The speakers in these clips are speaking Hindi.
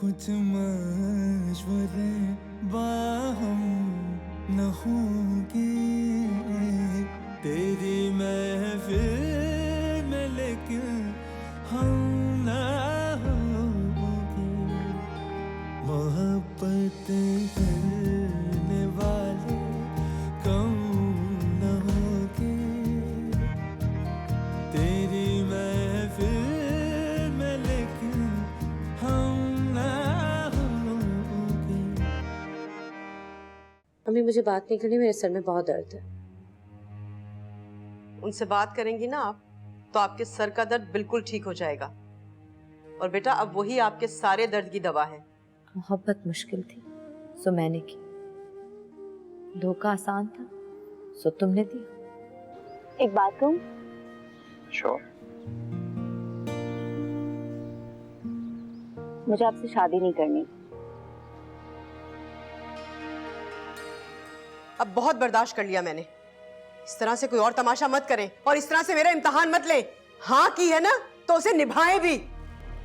कुछ मशवरे बाहम न होंगे तेरी महफिल में, लेकिन हम ना होंगे। मोहब्बत करने वाले कम न होंगे तेरी महफिल में, लेकिन हम ना होंगे। अम्मी मुझे बात नहीं करनी, मेरे सर में बहुत दर्द है। उनसे बात करेंगी ना आप तो आपके सर का दर्द बिल्कुल ठीक हो जाएगा। और बेटा अब वही आपके सारे दर्द की दवा है। मोहब्बत मुश्किल थी सो मैंने की, धोखा आसान था सो तुमने दिया। एक बात कहूं? श्योर। मुझे आपसे शादी नहीं करनी। अब बहुत बर्दाश्त कर लिया मैंने। इस तरह से कोई और तमाशा मत करें और इस तरह से मेरा इम्तिहान मत लें। हाँ की है ना तो उसे निभाए भी।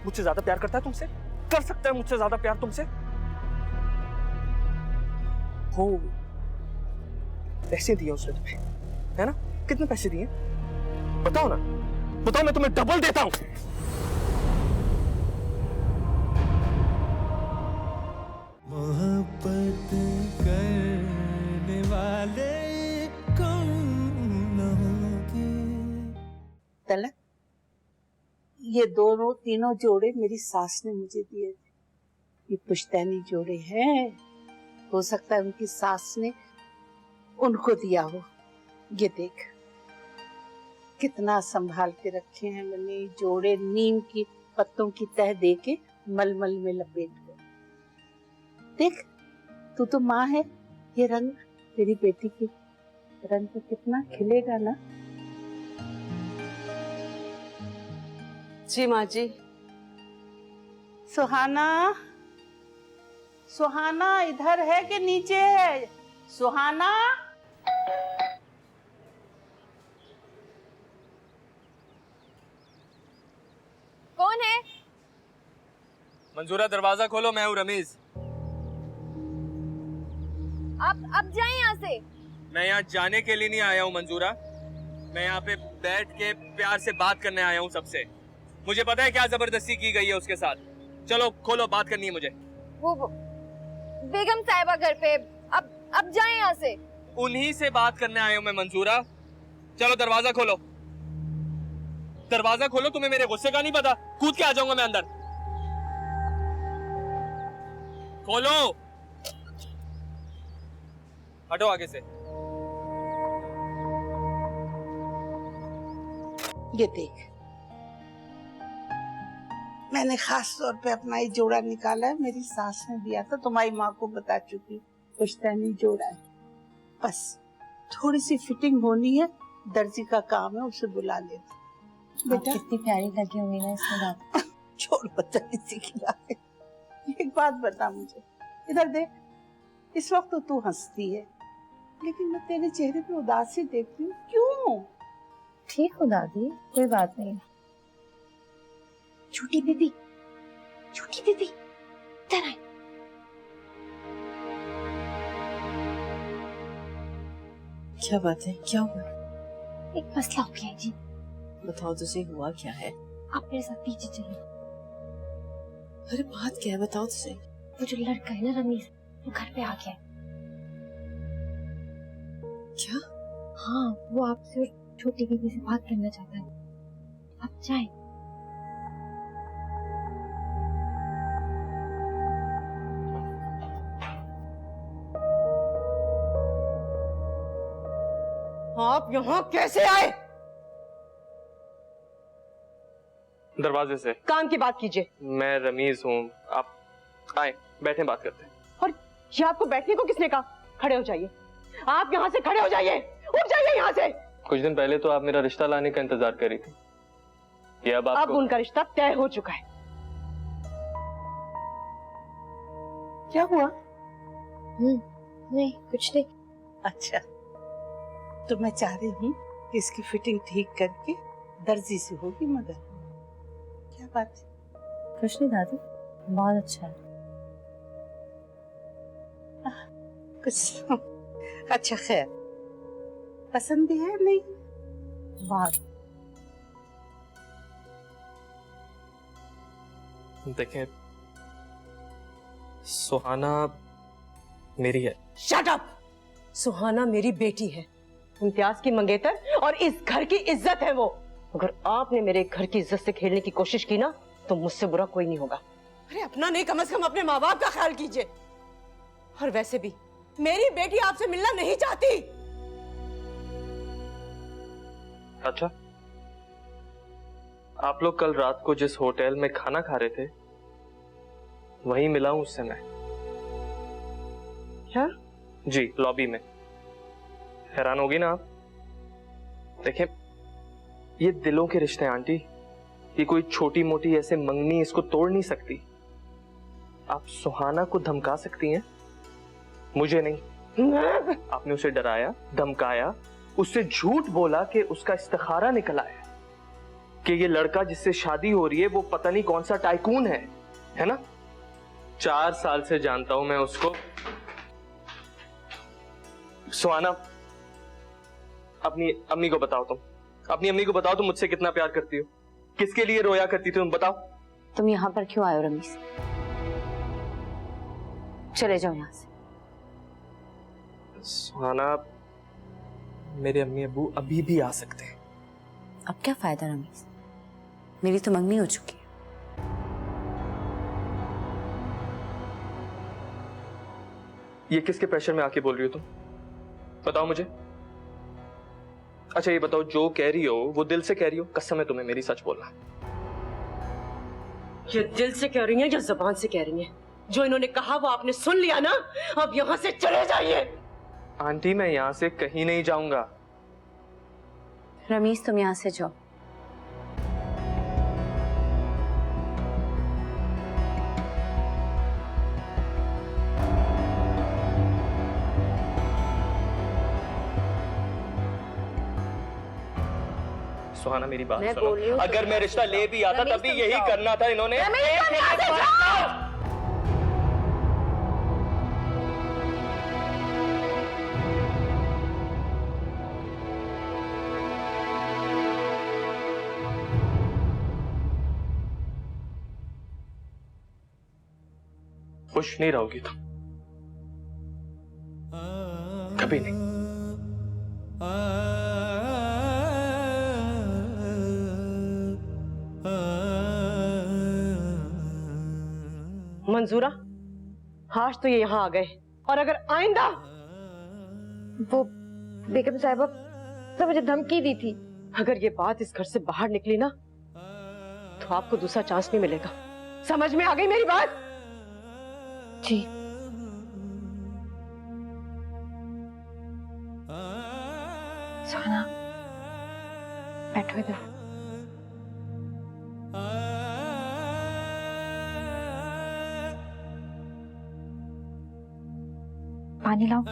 मुझसे ज्यादा प्यार करता है तुमसे? कर सकता है मुझसे ज्यादा प्यार तुमसे? हो पैसे दिए उसने तुम्हें, है ना? कितने पैसे दिए बताओ ना, बताओ, मैं तुम्हें डबल देता हूं। मोहब्बत करने वाले कम न होंगे। तलक, ये दोनों तीनों जोड़े मेरी सास ने मुझे दिए थे। ये पुश्तैनी जोड़े हैं, हो सकता है उनकी सास ने उनको दिया हो। ये देख कितना संभाल के रखे हैं मैंने जोड़े, नीम की पत्तों की तह दे के मलमल में लपेट कर। देख तू तो माँ है, ये रंग तेरी बेटी के रंग पे कितना खिलेगा ना। जी माँ जी। सुहाना, सुहाना इधर है कि नीचे है? सुहाना, कौन है? मंजूरा दरवाजा खोलो, मैं हूँ रमीज। आप जाएं यहाँ से। मैं यहाँ जाने के लिए नहीं आया हूँ मंजूरा, मैं यहाँ पे बैठ के प्यार से बात करने आया हूँ सबसे। मुझे पता है क्या जबरदस्ती की गई है उसके साथ। चलो खोलो, बात करनी है मुझे। वो बेगम साहिबा घर पे। अब जाएं यहाँ से। उन्हीं से बात करने आया हूँ मैं मंजूरा। चलो दरवाजा खोलो, दरवाजा खोलो। तुम्हें मेरे गुस्से का नहीं पता? कूद के आ जाऊंगा मैं अंदर। खोलो, हटो आगे से। ये देख मैंने खास तौर पे अपना ये जोड़ा निकाला है, मेरी सास ने दिया था, तुम्हारी माँ को बता चुकी। पुश्तैनी जोड़ा है, बस थोड़ी सी फिटिंग होनी है, दर्जी का काम है, उसे बुला लेना। बेटा कितनी प्यारी लगी हुई ना इसमें बात। छोड़ बदतमीजी की बात। एक बात बता मुझे, इधर देख। इस वक्त तो तू हंसती है, लेकिन मैं तेरे चेहरे पे उदासी देखती हूँ, क्यों? ठीक हो दादी, कोई बात नहीं। छोटी दीदी, छोटी दीदी इधर आए। क्या बात है, क्या हुआ? एक मसला हो गया है जी। बताओ तुझे हुआ क्या है? आप मेरे साथ पीछे चलिए। अरे बात क्या है, बताओ तुझे। वो जो लड़का है ना रमीज, वो घर पे आ गया है। क्या? हाँ, वो आपसे और छोटी दीदी से बात करना चाहता है। आप जाएं। आप यहाँ कैसे आए? दरवाजे से। काम की बात कीजिए। मैं रमीज हूँ, आप आए, बैठे, बात करते हैं। और ये आपको बैठने को किसने कहा? खड़े हो जाइए, आप यहाँ से खड़े हो जाइए, उठ जाइए यहाँ से। कुछ दिन पहले तो आप मेरा रिश्ता लाने का इंतजार कर रही थी, ये अब आपको... उनका रिश्ता तय हो चुका है। क्या हुआ? नहीं कुछ नहीं। अच्छा, तो मैं चाह रही हूँ कि इसकी फिटिंग ठीक करके दर्जी से होगी, मगर क्या बात है? कुछ नहीं दादी, बहुत अच्छा है। कुछ अच्छा खैर, पसंद भी है नहीं? बहुत। देखें, सुहाना मेरी है। Shut up! सुहाना मेरी बेटी है, इम्तियाज की मंगेतर और इस घर की इज्जत है वो। अगर आपने मेरे घर की इज्जत से खेलने की कोशिश की ना तो मुझसे बुरा कोई नहीं होगा। अरे अपना नहीं, कम से कम अपने माँ बाप का ख्याल कीजिए। और वैसे भी मेरी बेटी आपसे मिलना नहीं चाहती। अच्छा, आप लोग कल रात को जिस होटल में खाना खा रहे थे वहीं मिला हूं उससे मैं। क्या? जी, लॉबी में। हैरान होगी ना आप? देखें, ये दिलों के रिश्ते हैं आंटी, ये कोई छोटी मोटी ऐसे मंगनी इसको तोड़ नहीं सकती। आप सुहाना को धमका सकती हैं, मुझे नहीं। आपने उसे डराया, धमकाया, उससे झूठ बोला कि उसका इस्तिखारा निकल आया कि ये लड़का जिससे शादी हो रही है वो पता नहीं कौन सा टाइकून है ना? 4 साल से जानता हूं मैं उसको। सुहाना, अपनी अम्मी को बताओ तुम, अपनी अम्मी को बताओ तुम मुझसे कितना प्यार करती हो, किसके लिए रोया करती थी तुम, बताओ। तुम यहाँ पर क्यों आए हो रमीज? चले जाओ यहाँ से। सुहाना, मेरे अम्मी अब्बू अभी भी आ सकते हैं। अब क्या फायदा रमीज, मेरी तो मंगनी हो चुकी है। ये किसके प्रेशर में आके बोल रही हो तुम, बताओ मुझे। अच्छा ये बताओ, जो कह रही हो वो दिल से कह रही हो? कसम है तुम्हें मेरी, सच बोलना। ये दिल से कह रही हैं या जुबान से कह रही हैं? जो इन्होंने कहा वो आपने सुन लिया ना, अब यहाँ से चले जाइए। आंटी, मैं यहाँ से कहीं नहीं जाऊंगा। रमीज, तुम यहाँ से जाओ। सुहाना मेरी बात मैं सुनो, बोल रही हूँ, अगर मैं रिश्ता ले भी आता तब भी यही करना था इन्होंने। खुश नहीं रहोगी तुम, कभी नहीं। मंजूरा, आज तो ये यहाँ आ गए और अगर आइंदा। वो बेगम साहिबा तो मुझे धमकी दी थी। अगर ये बात इस घर से बाहर निकली ना तो आपको दूसरा चांस नहीं मिलेगा। समझ में आ गई मेरी बात? जी। सोना, बैठो इधर। पानी लाओ।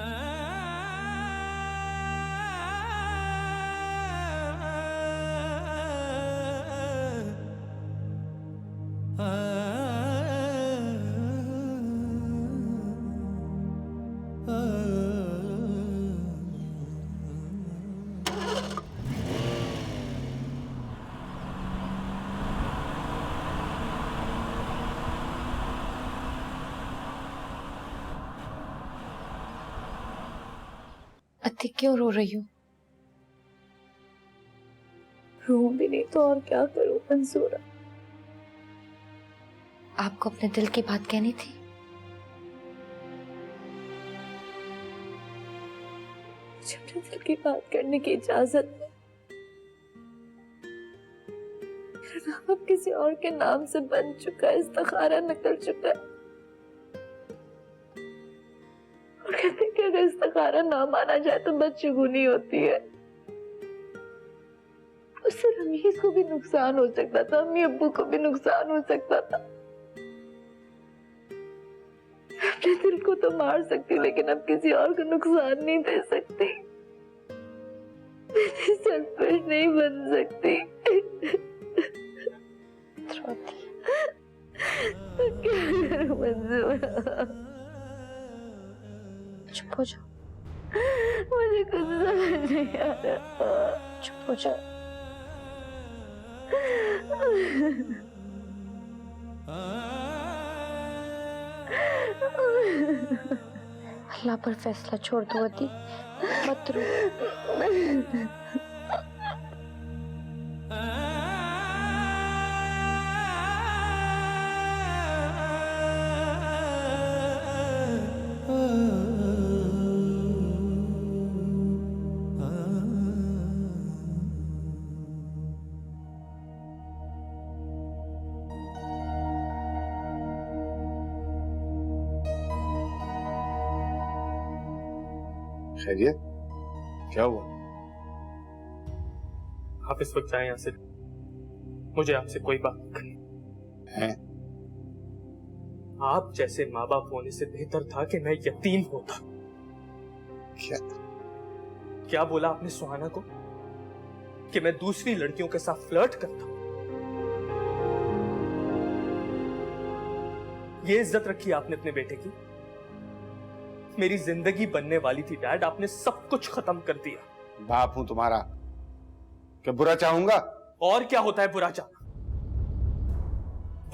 अति क्यों रो रही हो? रो भी नहीं तो और क्या करूं मंसूरा? आपको अपने दिल की बात कहनी थी। मुझे अपने दिल की बात करने की इजाजत है। मेरा नाम अब किसी और के नाम से बन चुका है, इस्तिखारा निकल चुका है। और कहते हैं कि अगर इस्तिखारा ना माना जाए तो बदशगुनी होती है। उससे रमीज को भी नुकसान हो सकता था, अम्मी अब्बू को भी नुकसान हो सकता था। अपने दिल को तो मार सकती लेकिन अब किसी और को नुकसान नहीं दे सकती। सेल्फिश नहीं बन सकती। क्या करूं मंजूरा? चुप हो जाओ, मुझे कुछ समझ नहीं आ रहा। चुप हो जाओ। अल्लाह पर फैसला छोड़ दो अदी, मत रो। खैरियत, क्या हुआ? आप इस वक्त जाएं यहाँ से, मुझे आपसे कोई बात नहीं करनी है? आप जैसे माँ बाप होने से बेहतर था कि मैं यतीम होता। क्या बोला आपने सुहाना को कि मैं दूसरी लड़कियों के साथ फ्लर्ट करता हूं? ये इज्जत रखी आपने अपने बेटे की? मेरी जिंदगी बनने वाली थी डैड, आपने सब कुछ खत्म कर दिया। बाप हूं तुम्हारा, क्या बुरा चाहूंगा? और क्या होता है बुरा चाहना?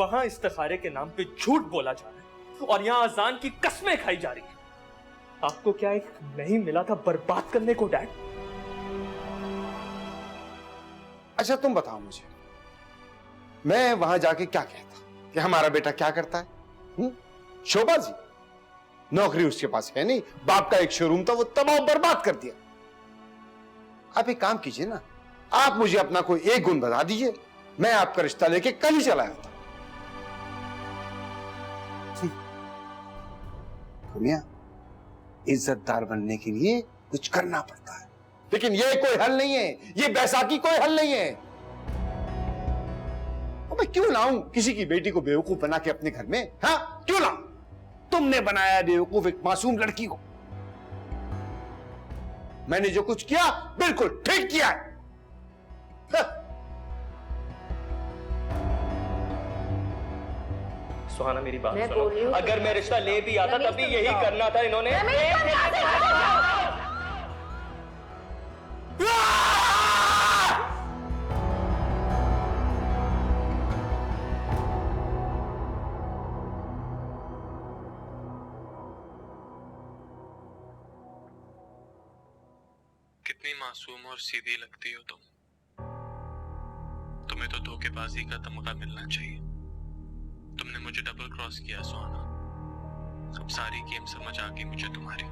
वहां इस्तिखारे के नाम पे झूठ बोला जा रहा है और यहां अजान की कस्में खाई जा रही है। आपको क्या एक नहीं मिला था बर्बाद करने को डैड? अच्छा तुम बताओ मुझे, मैं वहां जाके क्या कहता कि हमारा बेटा क्या करता है? शोबाजी, नौकरी उसके पास है नहीं, बाप का एक शोरूम था वो तबाह बर्बाद कर दिया। आप एक काम कीजिए ना, आप मुझे अपना कोई एक गुण बता दीजिए, मैं आपका रिश्ता लेके कल ही चला आता। दुनिया इज्जतदार बनने के लिए कुछ करना पड़ता है, लेकिन ये कोई हल नहीं है, ये बैसाखी कोई हल नहीं है। अब मैं क्यों लाऊं किसी की बेटी को बेवकूफ बना के अपने घर में? हाँ क्यों लाऊं? तुमने बनाया बेवकूफ एक मासूम लड़की को। मैंने जो कुछ किया बिल्कुल ठीक किया है। सुहाना मेरी बात सुनो, अगर मैं रिश्ता ले भी आता तभी यही करना था इन्होंने। कितनी मासूम और सीधी लगती हो तुम। तुम्हें तो धोखेबाजी का तमगा मिलना चाहिए। तुमने मुझे डबल क्रॉस किया सुहाना। अब सारी गेम समझ आ गई मुझे तुम्हारी।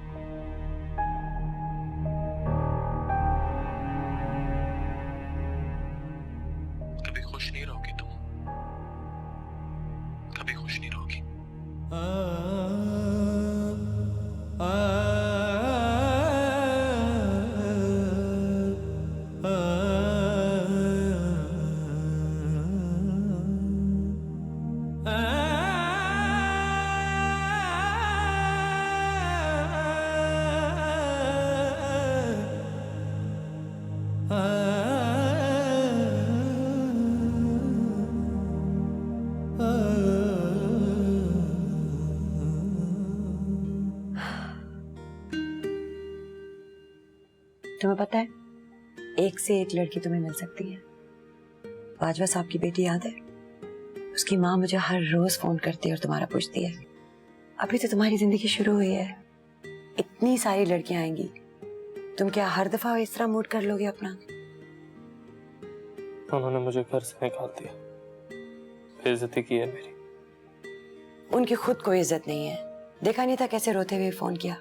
कभी खुश नहीं रहोगी तुम, कभी खुश नहीं रहोगी। तुम्हें पता है, एक से एक लड़की तुम्हें मिल सकती है। बाजवा साहब की बेटी याद है? उसकी माँ मुझे हर रोज फोन करती है और तुम्हारा पूछती है। अभी तो तुम्हारी जिंदगी शुरू हुई है, इतनी सारी लड़कियां आएंगी, तुम क्या हर दफा इस तरह मूड कर लोगे अपना? उन्होंने मुझे घर से निकाल दिया, बेइज्जती की है मेरी। उनकी खुद कोई इज्जत नहीं है। देखा नहीं था कैसे रोते हुए फोन किया?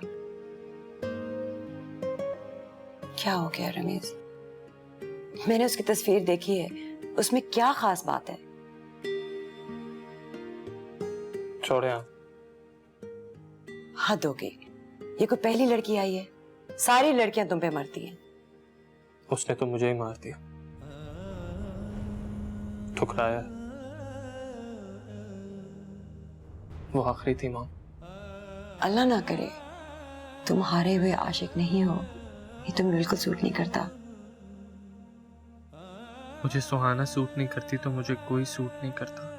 क्या हो गया रमीज? मैंने उसकी तस्वीर देखी है, उसमें क्या खास बात है? छोड़े आप। हद हो गई, ये कोई पहली लड़की आई है? सारी लड़कियां तुम पे मरती हैं। उसने तो मुझे ही मार दिया, ठुकराया। वो आखिरी थी मां। अल्लाह ना करे तुम हारे हुए आशिक नहीं हो, ये तुम्हें बिल्कुल सूट नहीं करता। मुझे सुहाना सूट नहीं करती तो मुझे कोई सूट नहीं करता।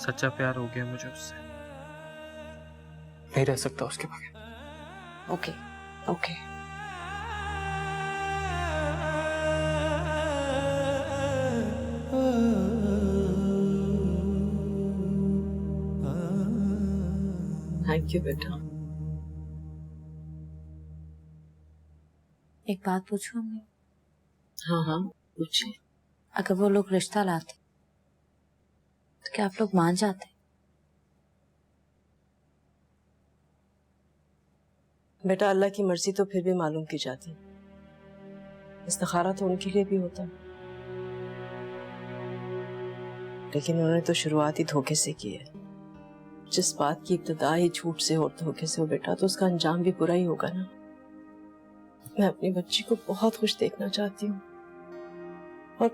सच्चा प्यार हो गया मुझे उससे। नहीं रह सकता उसके बगैर। Okay okay. थैंक यू बेटा। एक बात पूछूं अम्मी? हाँ हाँ पूछिए। अगर वो लोग रिश्ता लाते तो क्या आप लोग मान जाते? बेटा अल्लाह की मर्जी तो फिर भी मालूम की जाती, इस्तिखारा तो उनके लिए भी होता, लेकिन उन्होंने तो शुरुआत ही धोखे से की है। जिस बात की इब्तिदा ही झूठ से और धोखे से हो बेटा, तो उसका अंजाम भी बुरा ही होगा ना। मैं अपनी बच्ची को बहुत खुश देखना चाहती हूँ और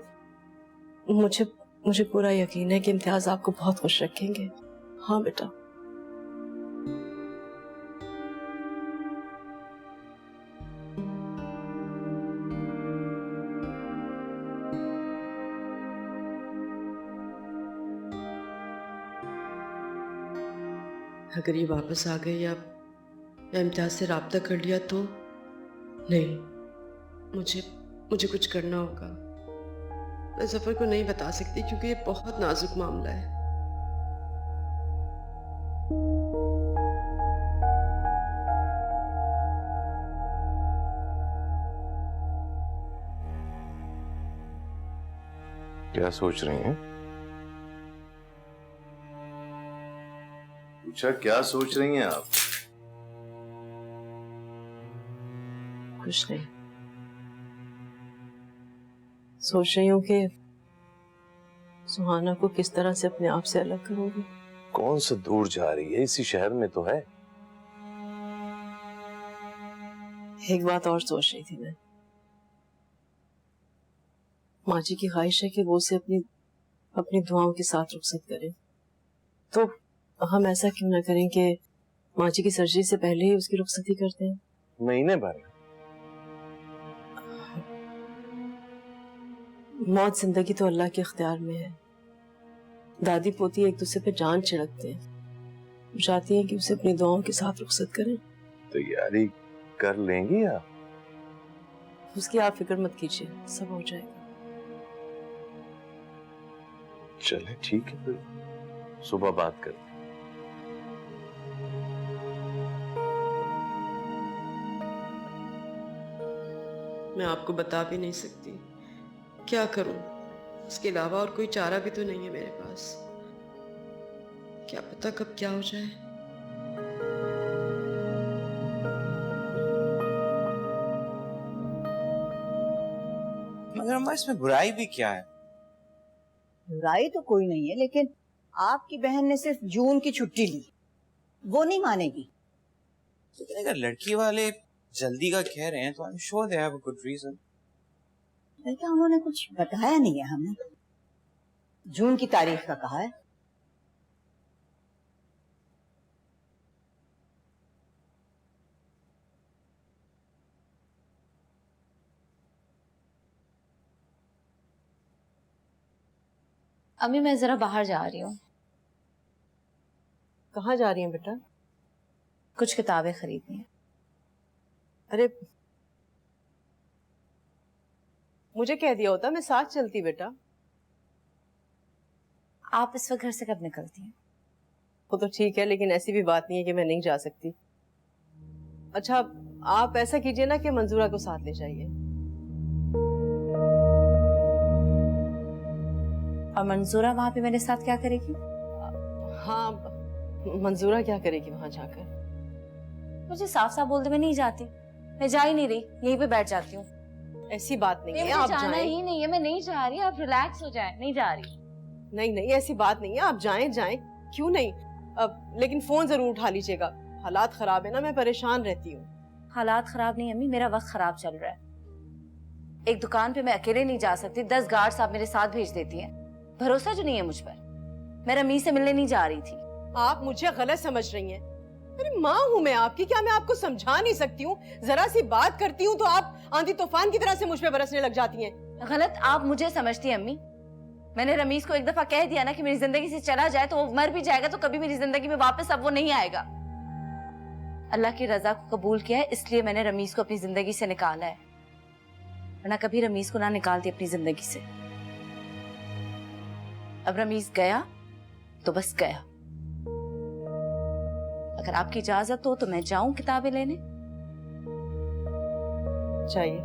मुझे पूरा यकीन है कि इम्तियाज आपको बहुत खुश रखेंगे। हाँ बेटा। अगर ये वापस आ गए या इम्तियाज से राब्ता कर लिया तो नहीं, मुझे कुछ करना होगा। मैं जफर को नहीं बता सकती क्योंकि ये बहुत नाजुक मामला है। क्या सोच रही हैं? पूछा क्या सोच रही हैं आप? कुछ नहीं, सोच रही हूँ कि सुहाना को किस तरह से अपने आप से अलग करूंगी। कौन सा दूर जा रही है, इसी शहर में तो है। एक बात और सोच रही थी मैं, माँ जी की ख्वाहिश है कि वो उसे अपनी दुआओं के साथ रुखसत करें, तो हम ऐसा क्यों ना करें कि माँ जी की सर्जरी से पहले ही उसकी रुखसती करते हैं। महीने भर मौत जिंदगी तो अल्लाह के इख्तियार में है। दादी पोती एक दूसरे पे जान छिड़कते हैं, चाहती हैं कि उसे अपनी दुआओं के साथ रुखसत करें। तैयारी कर लेंगी आप? उसकी आप फिक्र मत कीजिए, सब हो जाएगा। चले ठीक है, फिर सुबह बात करते। मैं आपको बता भी नहीं सकती क्या करूं, इसके अलावा और कोई चारा भी तो नहीं है मेरे पास। क्या पता कब क्या हो जाए। मगर अम्मा इसमें बुराई भी क्या है? बुराई तो कोई नहीं है, लेकिन आपकी बहन ने सिर्फ जून की छुट्टी ली, वो नहीं मानेगी। लेकिन अगर लड़की वाले जल्दी का कह रहे हैं तो I am sure they have a good reason. बेटा उन्होंने कुछ बताया नहीं है हमें, जून की तारीख का कहा है। अम्मी मैं जरा बाहर जा रही हूँ। कहाँ जा रही हैं बेटा? कुछ किताबें खरीदनी है। अरे मुझे कह दिया होता, मैं साथ चलती बेटा। आप इस वक्त घर से कब निकलती हैं? वो तो ठीक है, लेकिन ऐसी भी बात नहीं है कि मैं नहीं जा सकती। अच्छा आप ऐसा कीजिए ना कि मंजूरा को साथ ले जाइए। और मंजूरा वहां पे मेरे साथ क्या करेगी? हाँ मंजूरा क्या करेगी वहां जाकर? मुझे साफ साफ बोल दे, मैं नहीं जाती, मैं जा ही नहीं रही, यहीं पे बैठ जाती हूँ। ऐसी बात नहीं है, आप जाना जाएं। ही नहीं है, मैं नहीं जा रही, आप रिलैक्स हो जाएं, नहीं जा रही। नहीं नहीं ऐसी बात नहीं है, आप जाएं जाएं, क्यों नहीं। अब लेकिन फोन जरूर उठा लीजिएगा, हालात खराब है ना, मैं परेशान रहती हूँ। हालात खराब नहीं अम्मी, मेरा वक्त खराब चल रहा है। एक दुकान पे मैं अकेले नहीं जा सकती, 10 गार्ड्स आप मेरे साथ भेज देती हैं। भरोसा जो नहीं है मुझ पर। मैं रमीज से मिलने नहीं जा रही थी। आप मुझे गलत समझ रही हैं। अरे माँ हूँ मैं आपकी, क्या मैं आपको समझा नहीं सकती हूँ? जरा सी बात करती हूँ तो आप आंधी तूफान की तरह से मुझ पे बरसने लग जाती हैं। गलत आप मुझे समझती हैं अम्मी। मैंने रमीज को एक दफा कह दिया ना कि मेरी जिंदगी से चला जाए तो वो मर भी जाएगा, तो कभी मेरी जिंदगी में वापस अब वो नहीं आएगा। अल्लाह की रजा को कबूल किया है, इसलिए मैंने रमीज को अपनी जिंदगी से निकाला है, वरना कभी रमीज को ना निकालती अपनी जिंदगी से। अब रमीज गया तो बस गया। अगर आपकी इजाजत हो तो मैं जाऊं किताबें लेने। चाहिए।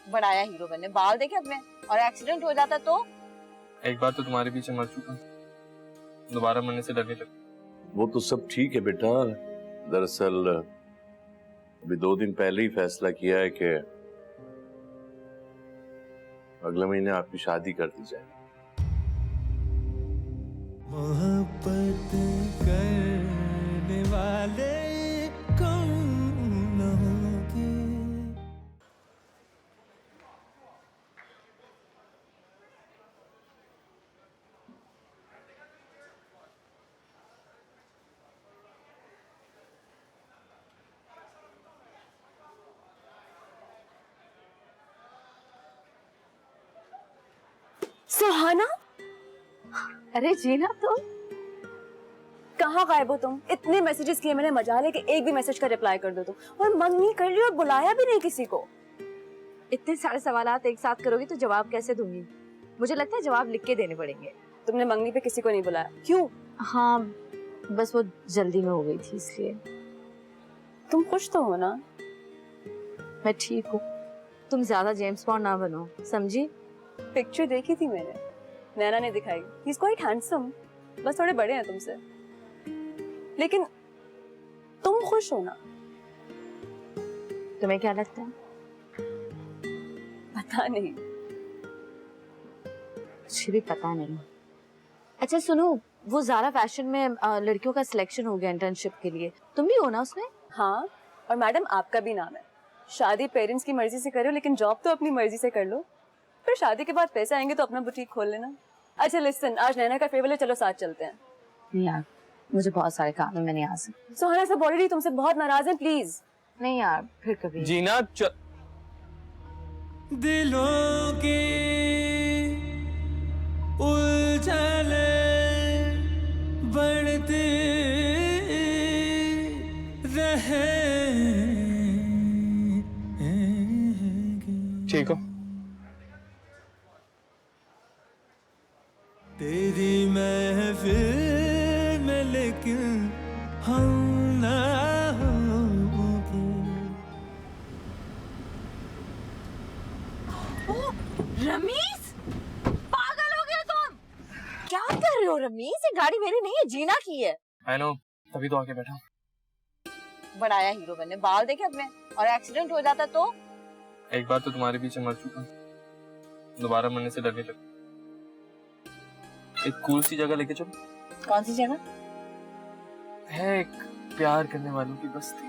बढ़ाया हीरो बनने, बाल देखे अपने, और एक्सीडेंट हो जाता तो? एक बार तो तुम्हारे पीछे मर चुका, दोबारा मरने से डरने लगा। वो तो सब ठीक है बेटा, दरअसल अभी 2 दिन पहले ही फैसला किया है कि अगले महीने आपकी शादी कर दी जाए। मोहब्बत करने वाले कौन न होंगे। सुहाना, अरे जीना तुम कहाँ गायब हो तुम? इतने मैसेजेस किए मैंने, मजा लेके एक भी मैसेज का रिप्लाई कर दो तुम, और मंग नहीं कर रही और बुलाया भी नहीं किसी को। इतने सारे सवालात एक साथ करोगी तो जवाब कैसे दूंगी? मुझे लगता है जवाब लिख के देने पड़ेंगे। तुमने मंगनी पे किसी को नहीं बुलाया, क्यों? हाँ, बस वो जल्दी में हो गई थी इसलिए। तुम खुश तो हो ना? मैं ठीक हूँ। तुम ज्यादा जेम्स बॉन्ड ना बनो, समझी? पिक्चर देखी थी मैंने, नैना ने दिखाई। ही इज क्वाइट हैंडसम, बस थोड़े बड़े हैं तुमसे। लेकिन तुम खुश हो ना? तुम्हें क्या लगता है? पता नहीं, मुझे भी पता नहीं। अच्छा सुनो, वो ज़ारा फैशन में लड़कियों का सिलेक्शन हो गया इंटर्नशिप के लिए, तुम भी हो ना उसमें? हाँ, और मैडम आपका भी नाम है। शादी पेरेंट्स की मर्जी से करो, लेकिन जॉब तो अपनी मर्जी से कर लो। फिर शादी के बाद पैसे आएंगे तो अपना बुटीक खोल लेना। अच्छा लिसन, आज नैना का फेवरल है, चलो साथ चलते हैं। नहीं यार, मुझे बहुत सारे काम है, मैं नहीं आ सकती। सुहाना सब ऑलरेडी तुमसे बहुत नाराज हैं, प्लीज। नहीं यार, फिर कभी। जीना दिलों के उलझने बढ़ते रहेंगे। ठीक हो? तेरी महफिल में लेकिन हम ना होंगे। रमीज, पागल हो गए तुम? क्या कर रहे हो रमीज? ये गाड़ी मेरी नहीं है, जीना की है। आई नो, तभी तो आके बैठा। बढ़ाया हीरो बनने, बाल देखे अपने, और एक्सीडेंट हो जाता तो? एक बार तो तुम्हारे पीछे मर चुका, दोबारा मरने से डरने लगा। एक कूल सी जगह लेके चलो। कौन सी जगह? है एक प्यार करने वालों की बस्ती।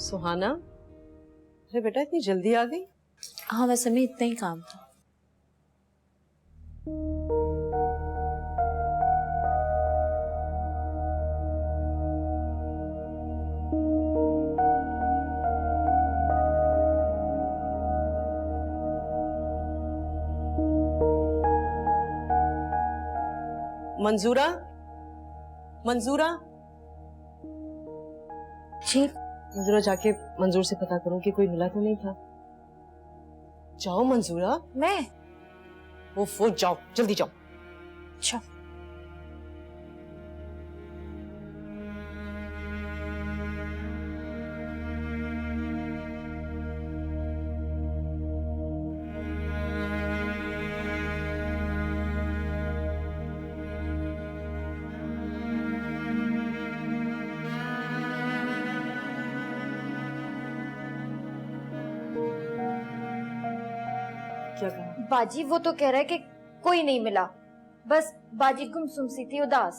सुहाना, अरे बेटा इतनी जल्दी आ गई? हाँ, वैसे में इतना ही काम था। मंजूरा, मंजूरा जी। मंजूरा, जाके मंजूर से पता करो कि कोई मिला तो नहीं था। जाओ मंजूरा। मैं? वो जाओ, जल्दी जाओ। अच्छा। क्या कहा? बाजी वो तो कह रहा है कि कोई नहीं मिला, बस बाजी गुमसुम सी थी, उदास।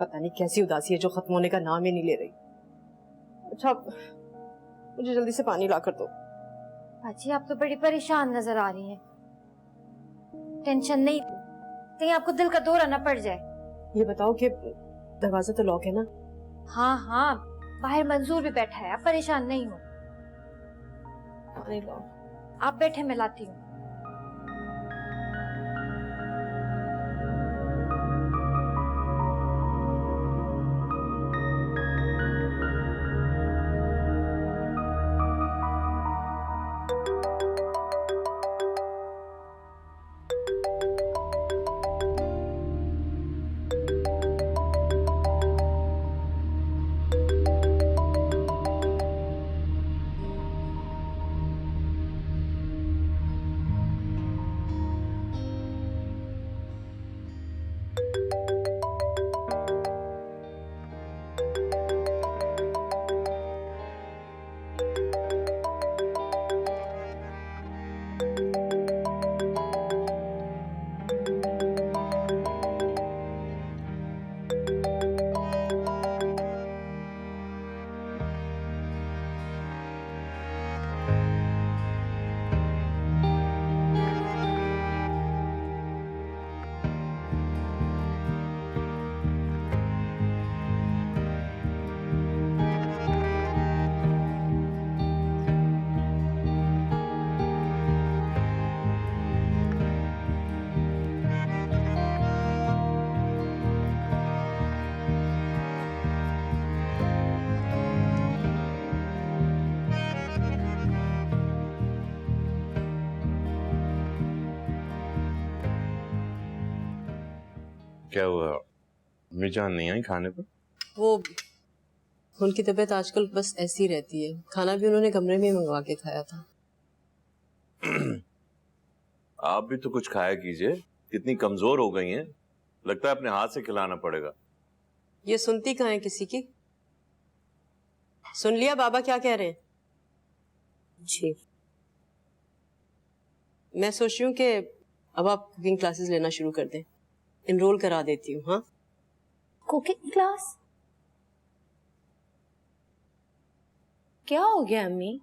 पता नहीं कैसी उदासी है जो खत्म होने का नाम ही नहीं ले रही। अच्छा, मुझे जल्दी से पानी ला कर दो। बाजी आप तो बड़ी परेशान नजर आ रही हैं। टेंशन नहीं, कहीं आपको दिल का दौरा न पड़ जाए। ये बताओ कि दरवाजा तो लॉक है ना? हाँ हाँ, बाहर मंजूर भी बैठा है, आप परेशान नहीं हो। पानी लाओ। आप बैठे, मैं लाती हूँ। क्या हुआ, अम्मी जान नहीं आई खाने पर? वो उनकी तबीयत आजकल बस ऐसी रहती है। खाना भी उन्होंने कमरे में मंगवा के खाया था। आप भी तो कुछ खाया कीजिए, कितनी कमजोर हो गई हैं। लगता है अपने हाथ से खिलाना पड़ेगा। ये सुनती कहाँ है किसी की? सुन लिया बाबा क्या कह रहे हैं? जी, मैं सोच रही हूँ कि अब आप कुकिंग क्लासेस लेना शुरू कर दें। इनरोल करा देती हूँ। हाँ, कुकिंग क्लास? क्या हो गया अम्मी?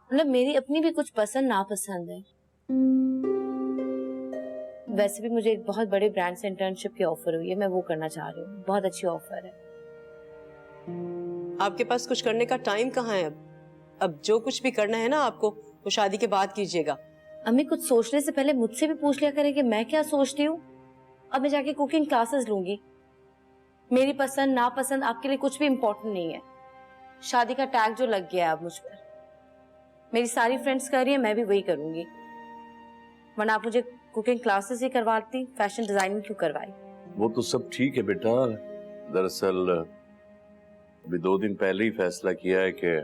मतलब मेरी अपनी भी कुछ पसंद नापसंद है। वैसे भी मुझे एक बहुत बड़े ब्रांड से इंटर्नशिप की ऑफर हुई है, मैं वो करना चाह रही हूँ। बहुत अच्छी ऑफर है। आपके पास कुछ करने का टाइम कहाँ है? अब जो कुछ भी करना है ना आपको, वो शादी के बाद कीजिएगा। अम्मी कुछ सोचने से पहले मुझसे भी पूछ लिया करें कि मैं क्या सोचती हूँ। अब मैं जाके कुकिंग क्लासेस लूंगी। मेरी पसंद नापसंद आपके लिए कुछ भी इम्पोर्टेंट नहीं है। शादी का टैग जो लग गया है अब मुझ पर, मेरी सारी फ्रेंड्स कर रही है, मैं भी वही करूंगी। वरना आप मुझे कुकिंग क्लासेस ही करवाती, फैशन डिजाइनिंग क्यों करवाई? वो तो सब ठीक है बेटा, दरअसल अभी 2 दिन पहले ही फैसला किया है कि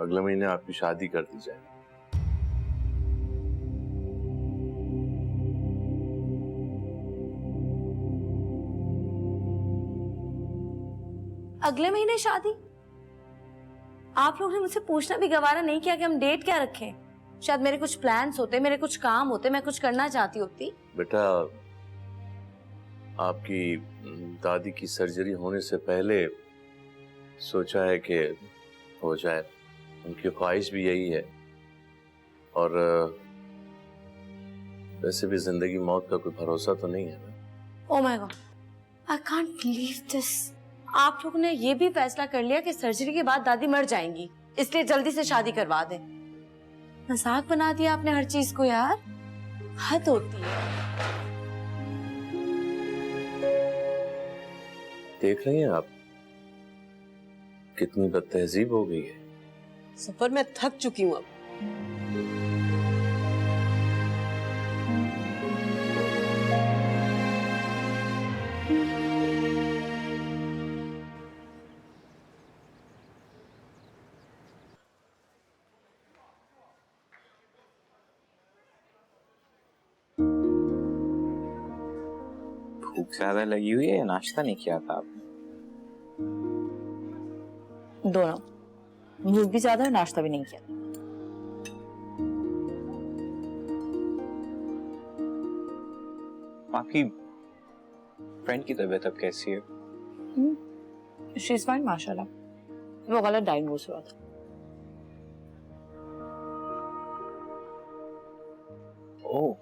अगले महीने आपकी शादी कर दी जाए। अगले महीने शादी? आप लोग ने मुझसे पूछना भी गवारा नहीं किया कि हम डेट क्या रखें। शायद मेरे कुछ प्लान्स होते, मेरे कुछ काम होते, मैं कुछ करना चाहती होती। बेटा, आपकी दादी की सर्जरी होने से पहले सोचा है कि हो जाए। उनकी ख्वाहिश भी यही है। और वैसे भी जिंदगी मौत का कोई भरोसा तो नहीं है ना। Oh my God, I can't believe this. आप लोगों ने ये भी फैसला कर लिया कि सर्जरी के बाद दादी मर जाएंगी, इसलिए जल्दी से शादी करवा दें। मजाक बना दिया आपने हर चीज को यार, हद होती है। देख रही हैं आप कितनी बदतहजीब हो गई है। सफर में थक चुकी हूँ अब। भूख ज्यादा लगी हुई है, नाश्ता नहीं किया था आपने? दोनों, भूख भी ज्यादा है, नाश्ता भी नहीं किया। माफी, फ्रेंड की तबीयत अब कैसी है? शी इज फाइन माशाल्लाह। वो गलत डायग्नोज हुआ था। ओह,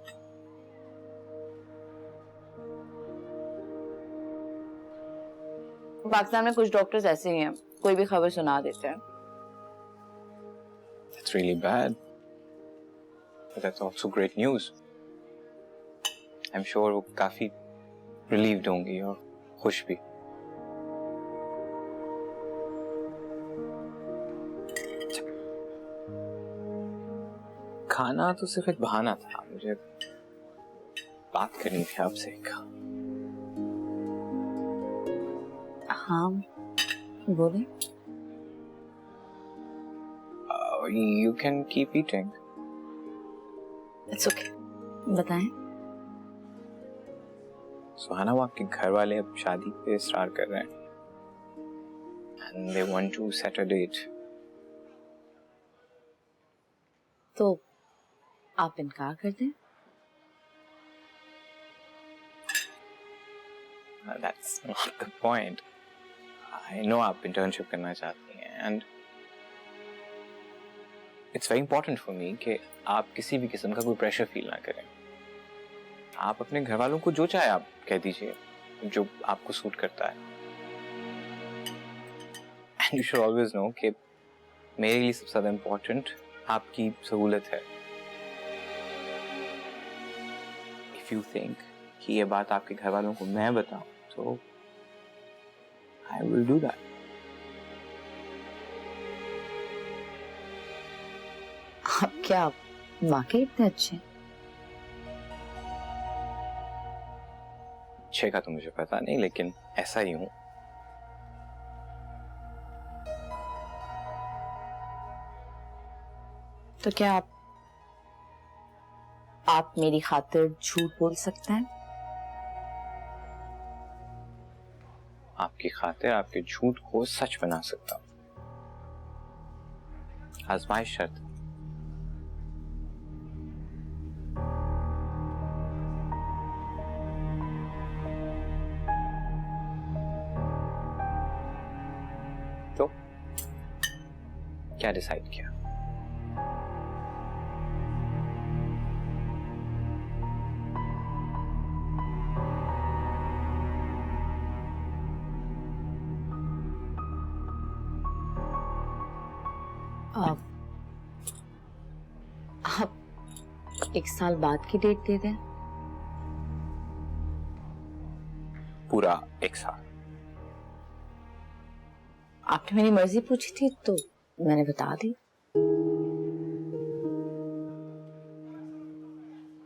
पाकिस्तान में कुछ डॉक्टर्स ऐसे ही हैं, कोई भी खबर सुना देते हैं। that's really bad. But that's also great news. I'm sure वो काफी relieved होंगी और खुश भी। खाना तो सिर्फ एक बहाना था, मुझे बात करनी थी आपसे। हाँ बोले। You can keep eating. It's okay, बताएं। सुहाना, वो आपके घर वाले अब शादी पे इसरार कर रहे हैं and they want to set a date. तो आप इनकार कर दें। That's not the point. I know आप internship करना चाहती हैं and it's very important for me कि आप किसी भी किस्म का कोई प्रेशर फील ना करें। आप अपने घर वालों को जो चाहे आप कह दीजिए, जो आपको सूट करता है। And you should always know कि मेरे लिए सबसे ज्यादा इम्पोर्टेंट आपकी सहूलत है। If you think कि ये बात आपके घर वालों को मैं बताऊं, तो I will do that. आप क्या वाकई इतने अच्छे? अच्छे का तो मुझे पता नहीं, लेकिन ऐसा ही हूं। तो क्या आप मेरी खातिर झूठ बोल सकते हैं? आपकी खातिर आपके झूठ को सच बना सकता हूं। आजमाइश शर्त। तो क्या डिसाइड किया? आप 1 साल बाद की डेट दे दें। पूरा 1 साल। आपने मेरी मर्जी पूछी थी तो मैंने बता दी।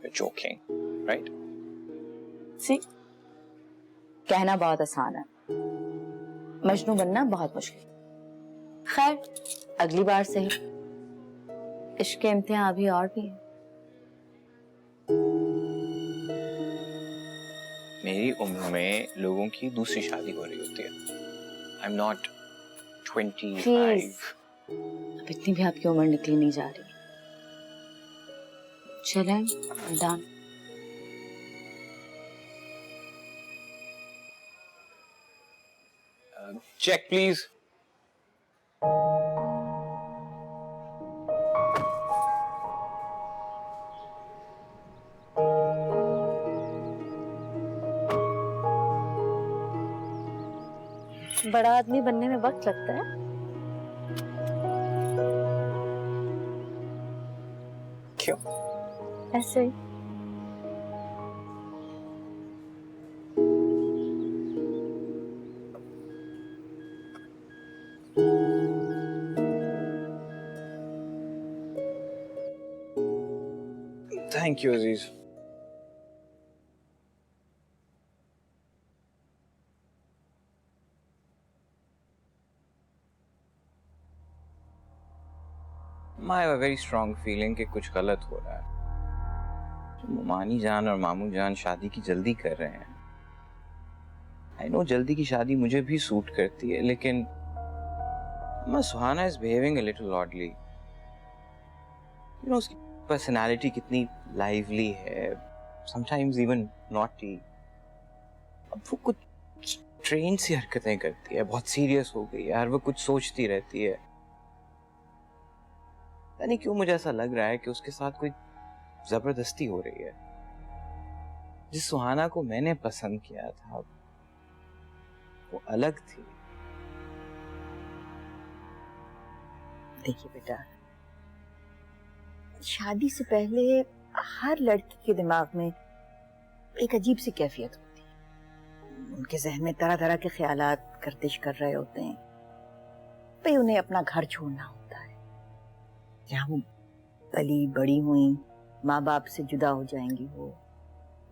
You're joking, right? सी, कहना बहुत आसान है, मजनू बनना बहुत मुश्किल। खैर, अगली बार से ही। इश्क के इम्तिहान अभी और भी हैं। मेरी उम्र में लोगों की दूसरी शादी हो रही होती है। I'm not 25. Please. अब इतनी भी आपकी उम्र निकली नहीं जा रही। चलें, डन। Check, please. बड़ा आदमी बनने में वक्त लगता है। क्यों? ऐसे ही। Thank you, Aziz. I have a very strong feeling कि कुछ गलत हो रहा है। मानी जान और मामू जान शादी की जल्दी कर रहे हैं। I know जल्दी की शादी मुझे भी सूट करती है, लेकिन सुहाना is behaving a little oddly. You know, उसकी personality कितनी lively है, sometimes even naughty. अब वो कुछ ट्रेन सी हरकतें करती है, बहुत सीरियस हो गई है, हर वो कुछ सोचती रहती है। पता नहीं क्यों मुझे ऐसा लग रहा है कि उसके साथ कोई जबरदस्ती हो रही है। जिस सुहाना को मैंने पसंद किया था वो अलग थी। देखिए बेटा, शादी से पहले हर लड़की के दिमाग में एक अजीब सी कैफियत होती है। उनके जहन में तरह तरह के ख्यालात गर्दिश कर रहे होते हैं। भाई उन्हें अपना घर छोड़ना होता है, जहाँ वो पली बड़ी हुई, माँ बाप से जुदा हो जाएंगी। वो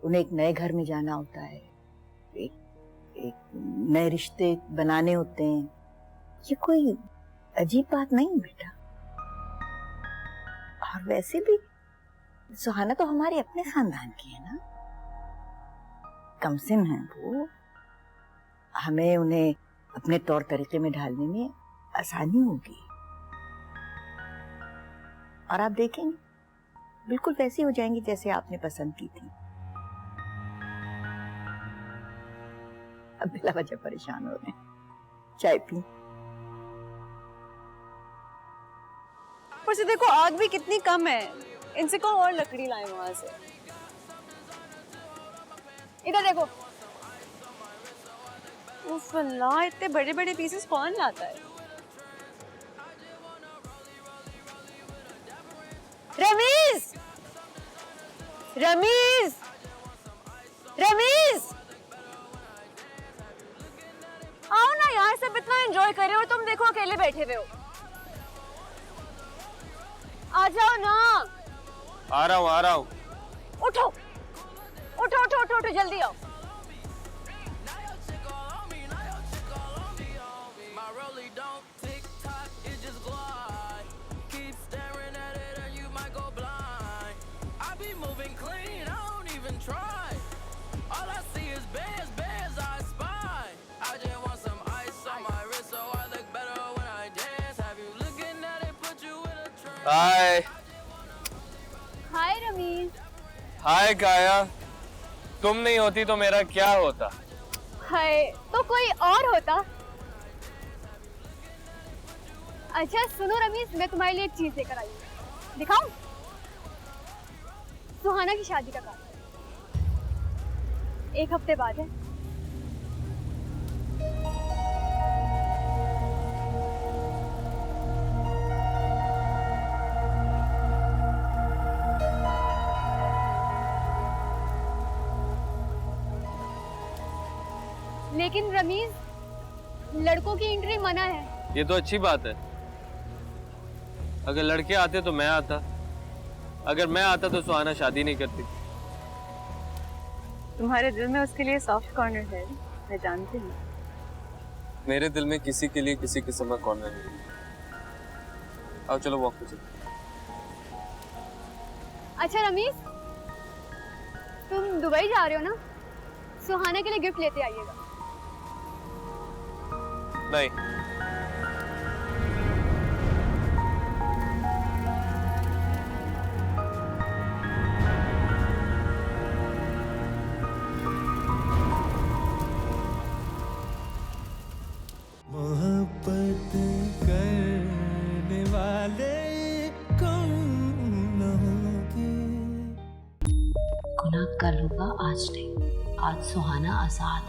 उन्हें एक नए घर में जाना होता है, एक नए रिश्ते बनाने होते हैं। ये कोई अजीब बात नहीं बेटा। और वैसे भी सुहाना तो हमारे अपने खानदान की है ना, कमसिन है वो। हमें उन्हें अपने तौर तरीके में ढालने में आसानी होगी। और आप देखेंगे बिल्कुल वैसी हो जाएंगी जैसे आपने पसंद की थी। अब बिला वजह परेशान हो रहे हैं। चाय पी। ऊपर से देखो आग भी कितनी कम है, इनसे को और लकड़ी लाए वहां से। इधर देखो। उफ अल्लाह, इतने बड़े बड़े पीसेस कौन लाता है? रमीज, रमीज, रमीज, आओ ना यार, सब इतना एंजॉय कर रहे हो और तुम देखो अकेले बैठे हुए हो। आ जाओ ना। आ रहा हूँ। उठो उठो उठो उठो उठो, जल्दी आओ। हाय। हाय रमीज। हाय काया, तुम नहीं होती तो मेरा क्या होता? हाय, तो कोई और होता। अच्छा सुनो रमीज, मैं तुम्हारे लिए एक चीज लेकर आई हूँ, दिखाऊं? सुहाना की शादी का कार्ड 1 हफ्ते बाद है। लेकिन रमीज, लड़कों की एंट्री मना है। ये तो अच्छी बात है। अगर लड़के आते तो मैं आता, अगर मैं आता तो सुहाना शादी नहीं करती। तुम्हारे दिल में उसके लिए सॉफ्ट कॉर्नर है, मैं जानती हूँ। मेरे दिल में किसी के लिए किसी किस्म का कॉर्नर नहीं। आओ चलो वॉक पे चलो। अच्छा रमीज, तुम दुबई जा रहे हो ना? सुहाना के लिए गिफ्ट लेते आइएगा। नहीं। मोहब्बत करने वाले कौन न होंगे। गुनाह कल होगा, आज नहीं। आज सुहाना आजाद।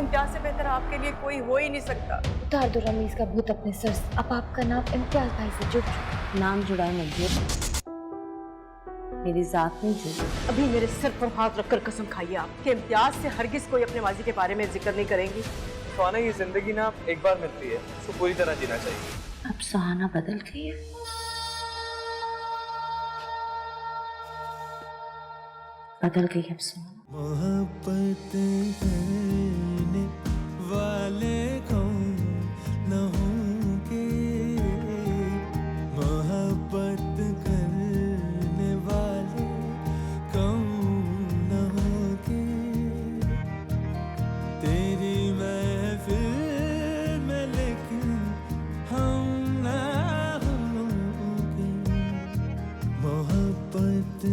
इम्तियाज से बेहतर आपके लिए कोई हो ही नहीं सकता। उतार दो रमीज का भूत अपने सर से। अब आपका नाम इम्तियाज भाई से जुड़ चुका। नाम जुड़ा नहीं, मेरी जात नहीं जुड़ी। अभी मेरे सर पर हाथ रखकर कसम खाइए आप कि इम्तियाज से हरगिज कोई अपने माजी के बारे में जिक्र नहीं करेंगी। सुहाना, ये जिंदगी ना एक बार मिलती है, उसको पूरी तरह जीना चाहिए। अब सुहाना बदल गई है। बदल गई अब सुहाना। मोहब्बत करने वाले कौन न होंगे। मोहब्बत करने वाले कौन न होंगे। तेरी महफिल में लेकिन हम ना होंगे। मोहब्बत